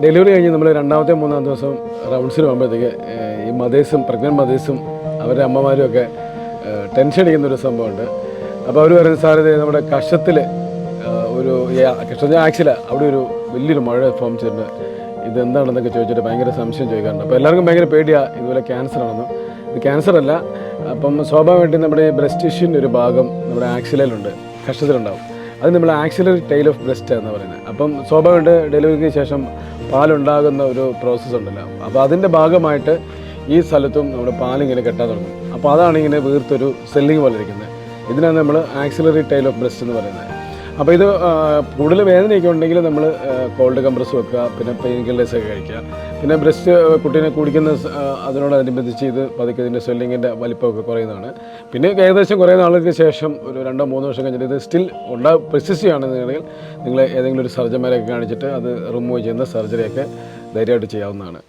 Delivery കഴിഞ്ഞ് നമ്മൾ രണ്ടാമത്തെ മൂന്നാം ദിവസം റൗണ്ട്സിന് പോകുമ്പോഴത്തേക്ക് ഈ മദേഴ്സും പ്രഗ്നൻറ്റ് മദേഴ്സും അവരുടെ അമ്മമാരും ഒക്കെ ടെൻഷൻ അടിക്കുന്നൊരു സംഭവമുണ്ട്. അപ്പോൾ അവർ പറയുന്ന സാർ ഇത് നമ്മുടെ കഷത്തിൽ ഒരു കഷ്ടം ആക്സില അവിടെ ഒരു വലിയൊരു മഴ ഫോം ചെയ്തിട്ടുണ്ട്, ഇതെന്താണെന്നൊക്കെ ചോദിച്ചിട്ട് ഭയങ്കര സംശയം ചോദിക്കാറുണ്ട്. അപ്പോൾ എല്ലാവർക്കും ഭയങ്കര പേടിയാണ് ഇതുപോലെ ക്യാൻസർ ആണെന്ന്. ഇത് ക്യാൻസർ അല്ല. അപ്പം സ്വാഭാവികമായിട്ടും നമ്മുടെ ബ്രസ്റ്റ് ടിഷ്യൂവിൻ്റെ ഒരു ഭാഗം നമ്മുടെ ആക്സിലയിലുണ്ട്, കഷ്ടത്തിലുണ്ടാവും. അത് നമ്മൾ ആക്സിലറി ടൈൽ ഓഫ് ബ്രസ്റ്റ് എന്ന് പറയുന്നത്. അപ്പം സ്വാഭാവികമായിട്ട് ഡെലിവറിക്ക് ശേഷം പാലുണ്ടാകുന്ന ഒരു പ്രോസസ്സ് ഉണ്ടല്ലോ, അപ്പോൾ അതിൻ്റെ ഭാഗമായിട്ട് ഈ സ്ഥലത്തും നമ്മുടെ പാലിങ്ങനെ കെട്ടാൻ തുടങ്ങും. അപ്പോൾ അതാണ് ഇങ്ങനെ വീർത്തൊരു സെല്ലിങ് പോലെ ഇരിക്കുന്നത്. ഇതിനാണ് നമ്മൾ ആക്സിലറി ടൈൽ ഓഫ് ബ്രസ്റ്റ് എന്ന് പറയുന്നത്. അപ്പോൾ ഇത് കൂടുതൽ വേദനയൊക്കെ ഉണ്ടെങ്കിൽ നമ്മൾ കോൾഡ് കംപ്രസ് വെക്കുക, പിന്നെ പെയിൻ കില്ലേഴ്സ് ഒക്കെ കഴിക്കുക. പിന്നെ ബ്രസ്റ്റ് കുട്ടീനെ കുടിക്കുന്ന അതിനോടനുബന്ധിച്ച് ഇത് പതുക്കെ ഇതിൻ്റെ സ്വെല്ലിങ്ങിൻ്റെ വലിപ്പമൊക്കെ കുറയുന്നതാണ്. പിന്നെ ഏകദേശം കുറേ നാളുകൾക്ക് ശേഷം ഒരു 2-3 വർഷം കഴിഞ്ഞിട്ട് ഇത് സ്റ്റിൽ പെർസിസ്റ്റ് ചെയ്യുകയാണെന്നുണ്ടെങ്കിൽ നിങ്ങൾ ഏതെങ്കിലും ഒരു സർജന്മാരെയൊക്കെ കാണിച്ചിട്ട് അത് റിമൂവ് ചെയ്യുന്ന സർജറിയൊക്കെ ധൈര്യമായിട്ട് ചെയ്യാവുന്നതാണ്.